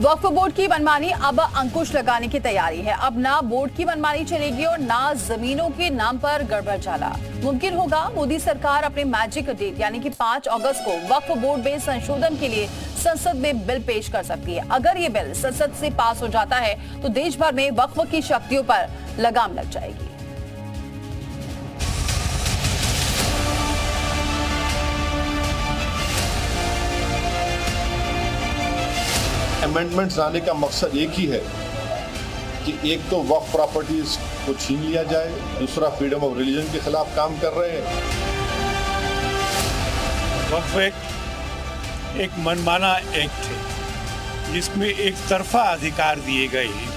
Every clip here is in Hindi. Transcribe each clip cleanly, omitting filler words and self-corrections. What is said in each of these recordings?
वक्फ बोर्ड की मनमानी अब अंकुश लगाने की तैयारी है। अब ना बोर्ड की मनमानी चलेगी और ना जमीनों के नाम पर गड़बड़झाला मुमकिन होगा। मोदी सरकार अपने मैजिक डेट यानी कि 5 अगस्त को वक्फ बोर्ड में संशोधन के लिए संसद में बिल पेश कर सकती है। अगर ये बिल संसद से पास हो जाता है तो देश भर में वक्फ की शक्तियों पर लगाम लग जाएगी। अमेंडमेंट्स लाने का मकसद एक ही है कि एक तो वक्फ प्रॉपर्टीज को छीन लिया जाए, दूसरा फ्रीडम ऑफ रिलीजन के खिलाफ काम कर रहे हैं। वक्फ एक्ट एक मनमाना एक्ट है जिसमें एक तरफा अधिकार दिए गए हैं।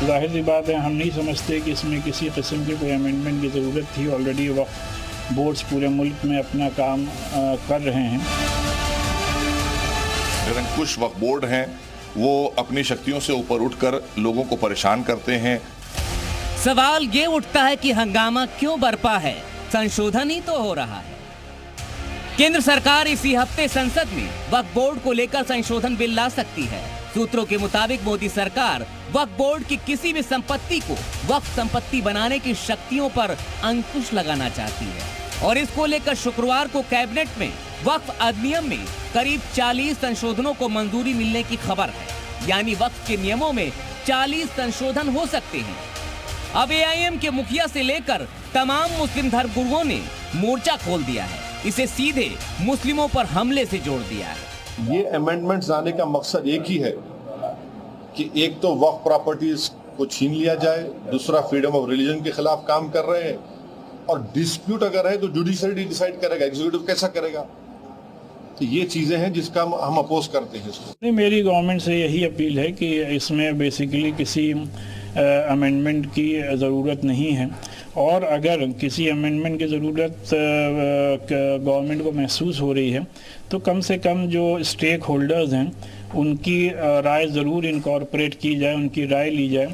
जाहिर सी बात है, हम नहीं समझते कि इसमें किसी किस्म की कोई अमेंडमेंट की ज़रूरत थी। ऑलरेडी वक्फ बोर्ड्स पूरे मुल्क में अपना काम कर रहे हैं। निरंकुश वक्फ बोर्ड हैं, वो अपनी शक्तियों से ऊपर उठकर लोगों को परेशान करते हैं। सवाल ये उठता है कि हंगामा क्यों बरपा है? संशोधन ही तो हो रहा है। केंद्र सरकार इसी हफ्ते संसद में वक्फ बोर्ड को लेकर संशोधन बिल ला सकती है। सूत्रों के मुताबिक मोदी सरकार वक्फ बोर्ड की किसी भी संपत्ति को वक्फ संपत्ति बनाने की शक्तियों पर अंकुश लगाना चाहती है और इसको लेकर शुक्रवार को कैबिनेट में वक्फ अधिनियम में करीब 40 संशोधनों को मंजूरी मिलने की खबर है। यानी वक्फ के नियमों में 40 संशोधन हो सकते हैं। अब एआईएम के मुखिया से लेकर तमाम मुस्लिम धर्मगुरुओं ने मोर्चा खोल दिया है। इसे सीधे मुस्लिमों पर हमले से जोड़ दिया है। ये अमेंडमेंट्स लाने का मकसद एक ही है कि एक तो वक्फ प्रॉपर्टीज को छीन लिया जाए, दूसरा फ्रीडम ऑफ रिलीजन के खिलाफ काम कर रहे हैं। और डिस्प्यूट अगर है तो जुडिशरी डिसाइड करेगा, एग्जीक्यूटिव कैसा करेगा? तो ये चीजें हैं जिसका हम अपोज करते हैं इसको। नहीं, मेरी गवर्नमेंट से यही अपील है कि इसमें बेसिकली किसी अमेंडमेंट की ज़रूरत नहीं है। और अगर किसी अमेंडमेंट की ज़रूरत गवर्नमेंट को महसूस हो रही है तो कम से कम जो स्टेक होल्डर्स हैं उनकी राय ज़रूर इनकॉर्पोरेट की जाए, उनकी राय ली जाए।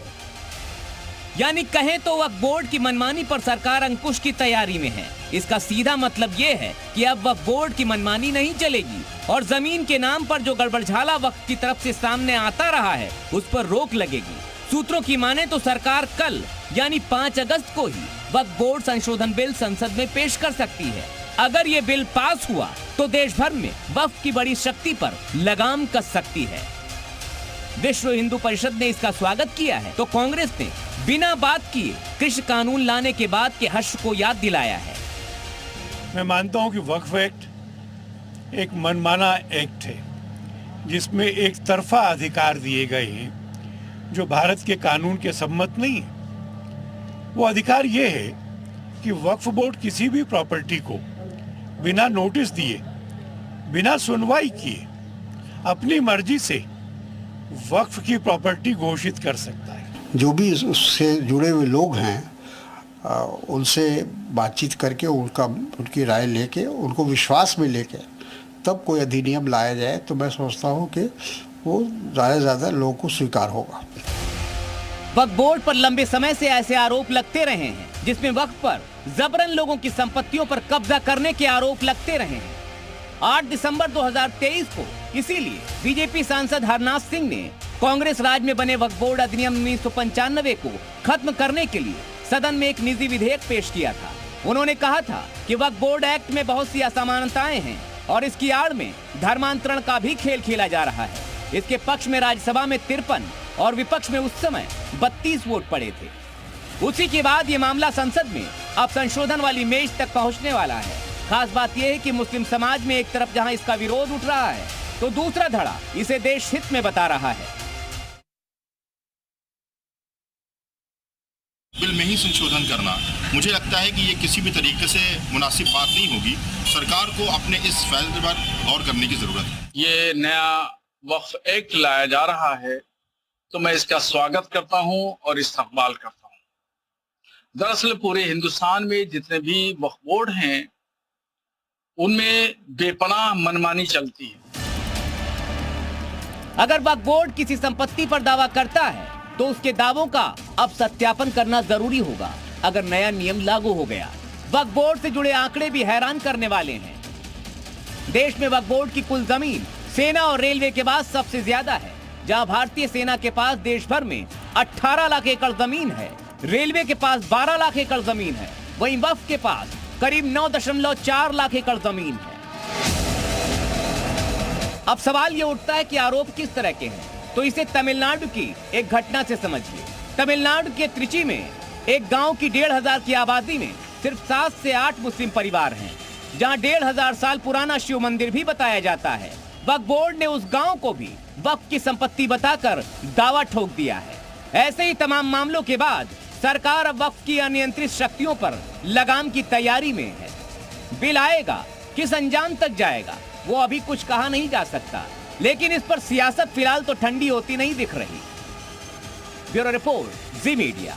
यानी कहें तो वक्फ बोर्ड की मनमानी पर सरकार अंकुश की तैयारी में है। इसका सीधा मतलब ये है कि अब वक्फ बोर्ड की मनमानी नहीं चलेगी और जमीन के नाम पर जो गड़बड़झाला वक्फ की तरफ से सामने आता रहा है उस पर रोक लगेगी। सूत्रों की माने तो सरकार कल यानी 5 अगस्त को ही वक्फ बोर्ड संशोधन बिल संसद में पेश कर सकती है। अगर ये बिल पास हुआ तो देश भर में वक्फ की बड़ी शक्ति पर लगाम कस सकती है। विश्व हिंदू परिषद ने इसका स्वागत किया है तो कांग्रेस ने बिना बात किए कृषि कानून लाने के बाद के हर्ष को याद दिलाया है। मैं मानता हूं कि वक्फ एक्ट एक मनमाना एक्ट है जिसमें एक तरफा अधिकार दिए गए हैं जो भारत के कानून के सम्मत नहीं है। वो अधिकार ये है कि वक्फ बोर्ड किसी भी प्रॉपर्टी को बिना नोटिस दिए, बिना सुनवाई किए, अपनी मर्जी से वक्फ की प्रॉपर्टी घोषित कर सकता है। जो भी उससे जुड़े हुए लोग हैं उनसे बातचीत करके उनकी राय लेके, उनको विश्वास में लेके तब कोई अधिनियम लाया जाए तो मैं सोचता हूँ कि वो ज़्यादा से ज़्यादा लोगों को स्वीकार होगा। वक्फ बोर्ड पर लंबे समय से ऐसे आरोप लगते रहे हैं जिसमें वक्फ पर जबरन लोगों की संपत्तियों पर कब्जा करने के आरोप लगते रहे हैं। 8 दिसंबर 2023 को इसीलिए बीजेपी सांसद हरनाथ सिंह ने कांग्रेस राज में बने वक्फ बोर्ड अधिनियम 1995 को खत्म करने के लिए सदन में एक निजी विधेयक पेश किया था। उन्होंने कहा था कि वक्फ बोर्ड एक्ट में बहुत सी असमानताएं हैं और इसकी आड़ में धर्मांतरण का भी खेल खेला जा रहा है। इसके पक्ष में राज्यसभा में 53 और विपक्ष में उस समय 32 वोट पड़े थे। उसी के बाद ये मामला संसद में अब संशोधन वाली मेज तक पहुंचने वाला है। खास बात यह है कि मुस्लिम समाज में एक तरफ जहां इसका विरोध उठ रहा है तो दूसरा धड़ा इसे देश हित में बता रहा है। बिल में ही संशोधन करना, मुझे लगता है कि ये किसी भी तरीके से मुनासिब बात नहीं होगी। सरकार को अपने इस फैसले पर गौर करने की जरूरत है। ये नया वक्फ एक्ट लाया जा रहा है तो मैं इसका स्वागत करता हूं और इस्तकबाल करता हूं। दरअसल पूरे हिंदुस्तान में जितने भी वक्फ बोर्ड हैं उनमें बेपनाह मनमानी चलती है। अगर वक्फ बोर्ड किसी संपत्ति पर दावा करता है तो उसके दावों का अब सत्यापन करना जरूरी होगा। अगर नया नियम लागू हो गया, वक्फ बोर्ड से जुड़े आंकड़े भी हैरान करने वाले हैं। देश में वक्फ बोर्ड की कुल जमीन सेना और रेलवे के बाद सबसे ज्यादा है, जहां भारतीय सेना के पास देश भर में 18 लाख एकड़ जमीन है, रेलवे के पास 12 लाख एकड़ जमीन है, वहीं वक्फ के पास करीब 9.4 लाख एकड़ जमीन है। अब सवाल ये उठता है कि आरोप किस तरह के हैं, तो इसे तमिलनाडु की एक घटना से समझिए। तमिलनाडु के त्रिची में एक गांव की 1500 की आबादी में सिर्फ 7 से 8 मुस्लिम परिवार हैं, जहां 1500 साल पुराना शिव मंदिर भी बताया जाता है। वक्फ बोर्ड ने उस गांव को भी वक्फ की संपत्ति बताकर दावा ठोक दिया है। ऐसे ही तमाम मामलों के बाद सरकार अब वक्फ की अनियंत्रित शक्तियों पर लगाम की तैयारी में है। बिल आएगा, किस अंजाम तक जाएगा, वो अभी कुछ कहा नहीं जा सकता, लेकिन इस पर सियासत फिलहाल तो ठंडी होती नहीं दिख रही। ब्यूरो रिपोर्ट, जी मीडिया।